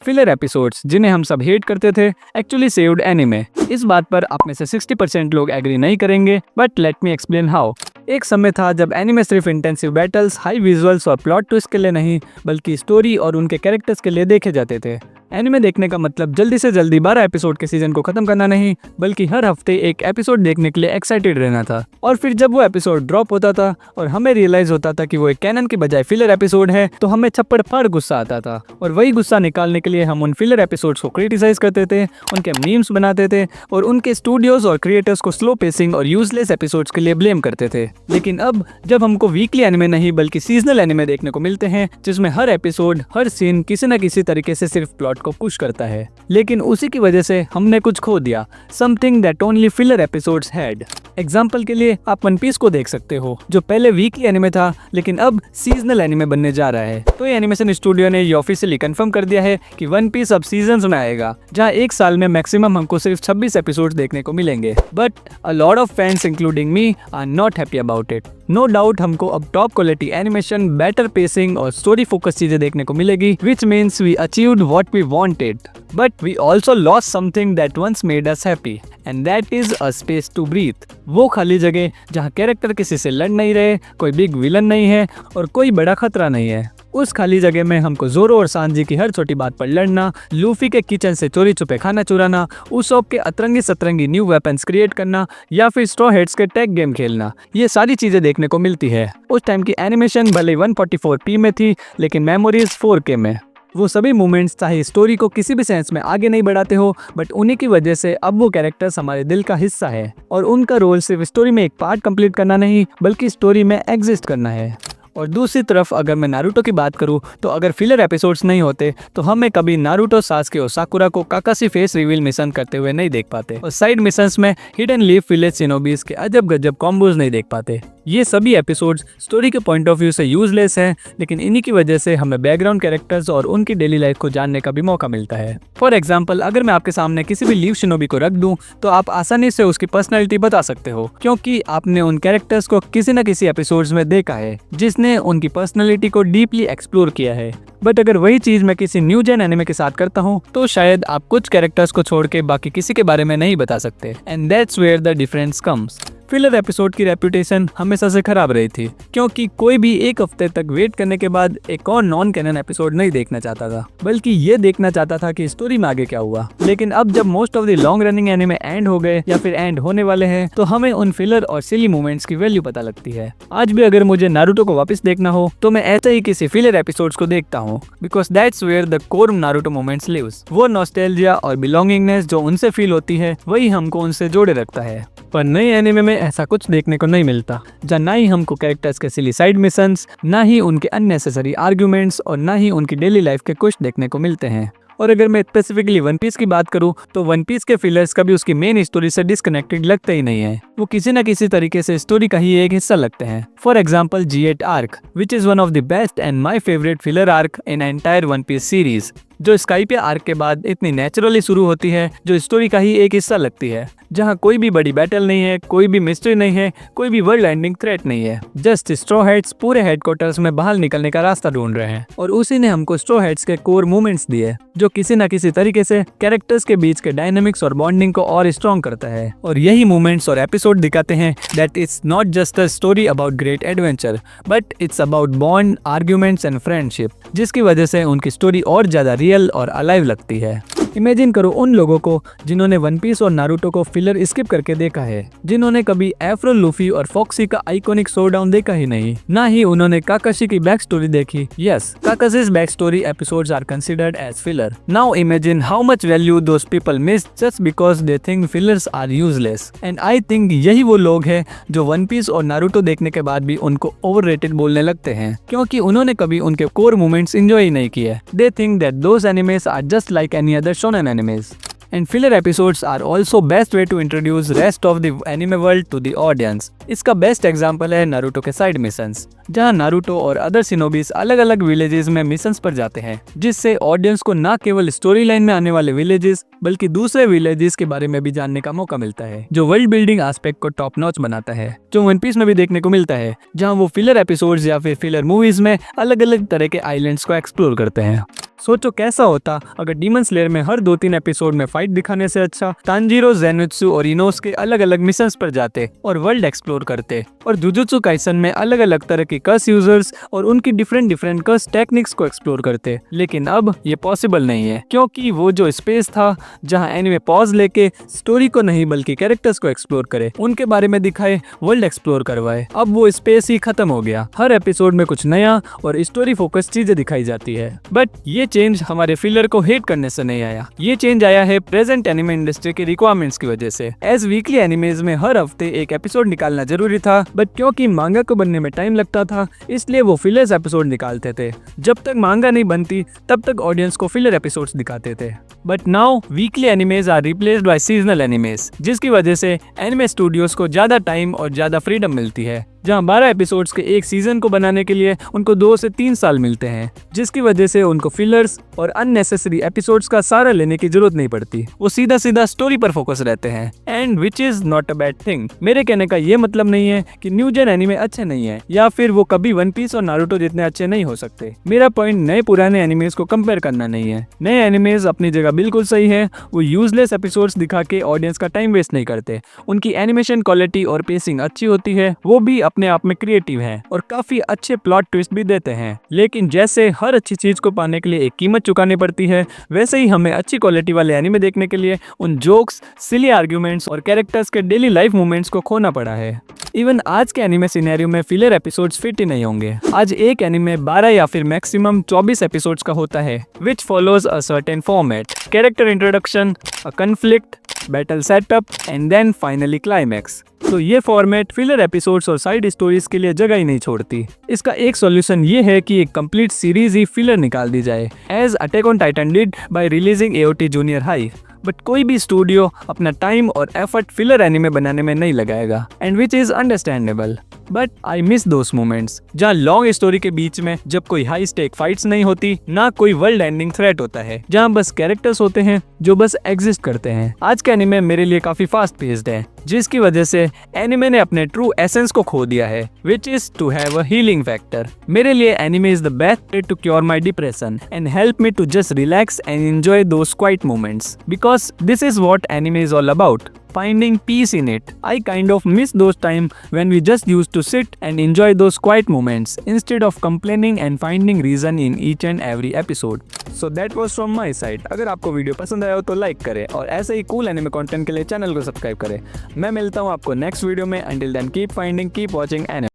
Filler episodes जिन्हें हम सब हेट करते थे एक्चुअली सेव्ड एनिमे। इस बात पर आप में से 60% लोग एग्री नहीं करेंगे, but let me explain how. एक समय था जब एनिमे सिर्फ इंटेंसिव बैटल्स, हाई विजुअल्स और प्लॉट ट्विस्ट के लिए नहीं, बल्कि स्टोरी और उनके कैरेक्टर्स के लिए देखे जाते थे। एनिमे देखने का मतलब जल्दी से जल्दी 12 एपिसोड के सीजन को खत्म करना नहीं, बल्कि हर हफ्ते एक एपिसोड देखने के लिए एक्साइटेड रहना था। और फिर जब वो एपिसोड ड्रॉप होता था और हमें रियलाइज होता था कि वो एक कैनन की बजाय फिलर एपिसोड है, तो हमें छप्पड़ फाड़ गुस्सा आता था। और वही गुस्सा निकालने के लिए हम उन फिलर एपिसोड्स को क्रिटिसाइज करते थे, उनके मीम्स बनाते थे और उनके स्टूडियोज और क्रिएटर्स को स्लो पेसिंग और यूजलेस एपिसोड्स के लिए ब्लेम करते थे। लेकिन अब जब हमको वीकली एनिमे नहीं बल्कि सीजनल एनिमे देखने को मिलते हैं, जिसमें हर एपिसोड, हर सीन किसी न किसी तरीके से सिर्फ प्लॉट को पुश करता है, लेकिन उसी की वजह से हमने कुछ खो दिया, something that only filler episodes had. Example के लिए आप वन पीस को देख सकते हो, जो पहले वीकली एनिमे था लेकिन अब सीजनल एनिमे बनने जा रहा है। तो ये एनिमेशन स्टूडियो ने ये ऑफिशियली कंफर्म कर दिया है कि वन पीस अब सीजन्स में आएगा, जहां एक साल में मैक्सिमम हमको सिर्फ 26 एपिसोड्स देखने को मिलेंगे। But a lot of fans including me are not happy about it. No doubt हमको अब top quality animation, better pacing और स्टोरी फोकस चीजें देखने को मिलेगी, which means we achieved what we wanted. But we also lost something that once made us happy, and that is a space to breathe. वो खाली जगह जहाँ character किसी से लड़ नहीं रहे, कोई बिग विलन नहीं है और कोई बड़ा खतरा नहीं है। उस खाली जगह में हमको जोरो और सांजी की हर छोटी बात पर लड़ना, लूफी के किचन से चोरी छुपे खाना चुराना, उसॉप के अतरंगी सतरंगी न्यू वेपन्स क्रिएट करना या फिर स्ट्रॉ हेड्स के टैग गेम खेलना, ये सारी चीजें देखने को मिलती है। उस टाइम की एनिमेशन भले 144p में थी, लेकिन मेमोरीज 4K में। वो सभी मोमेंट्स चाहे स्टोरी को किसी भी सेंस में आगे नहीं बढ़ाते हो, बट उन्हीं की वजह से अब वो कैरेक्टर्स हमारे दिल का हिस्सा है और उनका रोल सिर्फ स्टोरी में एक पार्ट कंप्लीट करना नहीं, बल्कि स्टोरी में एग्जिस्ट करना है। और दूसरी तरफ अगर मैं नारुतो की बात करूं, तो अगर फिलर एपिसोड्स नहीं होते तो हमें कभी नारुतो, सासुके और साकुरा को काकाशी फेस रिवील मिशन करते हुए नहीं देख पाते और साइड मिशंस में हिडन लीफ विलेज शिनोबीज के अजब गजब कॉम्बोज नहीं देख पाते। ये सभी एपिसोड्स स्टोरी के पॉइंट ऑफ व्यू से यूजलेस हैं, लेकिन इन्हीं की वजह से हमें बैकग्राउंड कैरेक्टर्स और उनकी डेली लाइफ को जानने का भी मौका मिलता है। फॉर एग्जाम्पल, अगर मैं आपके सामने किसी भी लीफ शिनोबी को रख दूं, तो आप आसानी से उसकी पर्सनैलिटी बता सकते हो, क्योंकि आपने उन कैरेक्टर्स को किसी न किसी एपिसोड्स में देखा है जिसने उनकी पर्सनैलिटी को डीपली एक्सप्लोर किया है। बट अगर वही चीज मैं किसी न्यू जेन एनिमे के साथ करता हूँ, तो शायद आप कुछ कैरेक्टर्स को छोड़ के बाकी किसी के बारे में नहीं बता सकते, and that's where the difference comes. Filler episode की रेपुटेशन हमेशा से खराब रही थी, क्योंकि कोई भी एक हफ्ते तक वेट करने के बाद एक और नॉन कैनन एपिसोड नहीं देखना चाहता था, बल्कि ये देखना चाहता था कि स्टोरी में आगे क्या हुआ। लेकिन अब जब most of the long running anime and हो गए या फिर एंड होने वाले हैं, तो हमें उन फिलर और सिली मोमेंट्स की वैल्यू पता लगती है। आज भी अगर मुझे नारुतो को वापस देखना हो, तो मैं ऐसे ही किसी फिलर एपिसोड्स को देखता हूँ, because that's where the core Naruto moments lives. वो नॉस्टैल्जिया और बिलोंगिंगनेस जो उनसे फील होती है, वही हमको उनसे जोड़े रखता है। पर नए एनिमे में ऐसा कुछ देखने को नहीं मिलता, जहाँ ना ही हमको कैरेक्टर्स के सिली साइड मिशंस, ना ही उनके अननेसेसरी आर्ग्यूमेंट्स और ना ही उनकी डेली लाइफ के कुछ देखने को मिलते हैं। और अगर मैं स्पेसिफिकली वन पीस की बात करूं, तो वन पीस के फिलर्स कभी उसकी मेन स्टोरी से डिस्कनेक्टेड लगते ही नहीं है। वो किसी न किसी तरीके से स्टोरी का ही एक हिस्सा लगते हैं। For example, G8 arc, which is one of the best and my favourite filler arc in entire One Piece series, जो स्काइपिया आर्क के बाद इतनी नेचुरली शुरू होती है, जो स्टोरी का ही एक हिस्सा लगती है, जहां कोई भी बड़ी बैटल नहीं है, कोई भी मिस्ट्री नहीं है, कोई भी वर्ल्ड एंडिंग थ्रेट नहीं है। जस्ट स्ट्रॉ हेड्स पूरे हेडक्वार्टर्स में बाहर निकलने का रास्ता ढूंढ रहे हैं, और उसी ने हमको स्ट्रॉ हेड्स के कोर मूवमेंट्स दिए, जो किसी न किसी तरीके से कैरेक्टर्स के बीच के डायनेमिक्स और बॉन्डिंग को और स्ट्रॉन्ग करता है। और यही मूवमेंट्स और एपिसोड दिखाते हैं that it's not just a story about great adventure, but it's about bond, arguments and friendship, जिसकी वजह से उनकी स्टोरी और ज्यादा रियल और अलाइव लगती है। इमेजिन करो उन लोगों को जिन्होंने वन पीस और नारुतो को फिलर स्किप करके देखा है, जिन्होंने कभी एफ्रो, लूफी और फॉक्सी का आइकॉनिक शोडाउन देखा ही नहीं, ना ही उन्होंने काकाशी की बैक स्टोरी देखी। Yes, Kakashi's back story episodes are considered as filler. Now imagine how much value those people miss just because they think fillers are useless. And I think यही वो लोग हैं जो वन पीस और Naruto देखने के बाद भी उनको ओवररेटेड बोलने लगते हैं, क्योंकि उन्होंने कभी उनके कोर मोमेंट्स एंजॉय ही नहीं किए। They think that those animes are just like any other shonen animes. And filler episodes are also best way to introduce rest of the anime world to the audience. इसका best example है Naruto के side missions, जहां Naruto और other shinobis अलग अलग villages में missions पर जाते हैं, जिससे ऑडियंस को न केवल स्टोरी लाइन में आने वाले विलेजेस बल्कि दूसरे विलेजेस के बारे में भी जानने का मौका मिलता है, जो वर्ल्ड बिल्डिंग एस्पेक्ट को टॉप नॉच बनाता है, जो वन पीस में भी देखने को मिलता है, जहां वो फिलर एपिसोड्स या फिर फिलर मूवीज में अलग अलग तरह के आइलैंड्स को एक्सप्लोर करते हैं। सोचो कैसा होता अगर डीमन स्लेयर में हर 2-3 एपिसोड में फाइट दिखाने से अच्छा तांजीरो, ज़ेनित्सु और इनोसुके अलग अलग मिशंस पर जाते और वर्ल्ड एक्सप्लोर करते, और जुजुत्सु काइसन में अलग अलग तरह के कर्स यूजर्स और उनकी डिफरेंट कर्स टेक्निक्स को एक्सप्लोर करते। लेकिन अब ये पॉसिबल नहीं है, क्योंकि वो जो स्पेस था जहां एनिमे पॉज लेके स्टोरी को नहीं बल्कि कैरेक्टर्स को एक्सप्लोर करे, उनके बारे में दिखाए, वर्ल्ड एक्सप्लोर करवाए, अब वो स्पेस ही खत्म हो गया। हर एपिसोड में कुछ नया और स्टोरी फोकस चीजें दिखाई जाती है। बट ये चेंज हमारे फिलर को हेट करने से नहीं आया, ये चेंज आया है प्रेजेंट एनिमे इंडस्ट्री के रिक्वायरमेंट्स की वजह से। एज वीकली एनिमेज में हर हफ्ते एक एपिसोड निकालना जरूरी था, बट क्योंकि मांगा को बनने में टाइम लगता था, इसलिए वो फिलर्स एपिसोड निकालते थे। जब तक मांगा नहीं बनती तब तक ऑडियंस को फिलर एपिसोड्स दिखाते थे। But now weekly animes are replaced by seasonal animes, जिसकी वजह से एनिमे स्टूडियोज को ज्यादा टाइम और ज्यादा फ्रीडम मिलती है, जहां 12 एपिसोड्स के एक सीजन को बनाने के लिए उनको 2 से 3 साल मिलते हैं, जिसकी वजह से उनको फिलर्स और अननेसेसरी एपिसोड्स का सहारा लेने की जरूरत नहीं पड़ती। वो सीधा स्टोरी पर फोकस रहते हैं, and which is not a bad thing. मेरे कहने का ये मतलब नहीं है कि न्यू जेन एनिमे अच्छे नहीं है या फिर वो कभी वन पीस और नारुतो जितने अच्छे नहीं हो सकते। मेरा पॉइंट नए पुराने एनिमेज को कंपेयर करना नहीं है। नए एनिमेज अपनी जगह बिल्कुल सही है, वो यूजलेस एपिसोड्स दिखा के ऑडियंस का टाइम वेस्ट नहीं करते, उनकी एनिमेशन क्वालिटी और पेसिंग अच्छी होती है, वो भी अपने आप में क्रिएटिव हैं और काफी अच्छे प्लॉट ट्विस्ट भी देते हैं। लेकिन जैसे हर अच्छी चीज को पाने के लिए एक कीमत चुकानी पड़ती है, वैसे ही हमें अच्छी क्वालिटी वाले एनिमे देखने के लिए उन जोक्स, सिली आर्ग्यूमेंट्स और कैरेक्टर्स के डेली लाइफ मोमेंट्स को खोना पड़ा है। इवन आज के एनिमे सिनेरियो में फिलर एपिसोड्स फिट ही नहीं होंगे। आज एक एनिमे 12 या फिर मैक्सिमम 24 एपिसोड्स का होता है, which follows a certain format, character introduction, a conflict, battle setup and then finally climax. तो ये फॉर्मेट फिलर एपिसोड्स और साइड स्टोरीज के लिए जगह ही नहीं छोड़ती। इसका एक सॉल्यूशन ये है कि एक कंप्लीट सीरीज ही फिलर निकाल दी जाए, as Attack on Titan did by releasing AOT junior high. But कोई भी स्टूडियो अपना टाइम और एफर्ट फिलर एनिमे बनाने में नहीं लगाएगा, and which is understandable. But I miss those moments जहाँ लॉन्ग स्टोरी के बीच में जब कोई हाई स्टेक फाइट्स नहीं होती, ना कोई वर्ल्ड एंडिंग थ्रेट होता है, जहाँ बस कैरेक्टर्स होते हैं जो बस एग्जिस्ट करते हैं। आज के एनिमे मेरे लिए काफी फास्ट पेस्ड है, जिसकी वजह से एनिमे ने अपने ट्रू एसेंस को खो दिया है, which is to have a healing factor. मेरे लिए anime is the best way to cure my depression and help me to just relax and enjoy those quiet moments, because this is what anime is all about, finding peace in it. I kind of miss those times when we just used to sit and enjoy those quiet moments instead of complaining and finding reason in each and every episode. So that was from my side. अगर आपको video पसंद आया हो तो like करें और ऐसे ही cool anime content के लिए चैनल को सब्सक्राइब करें। मैं मिलता हूँ आपको नेक्स्ट वीडियो में। Until then keep finding, keep watching anime.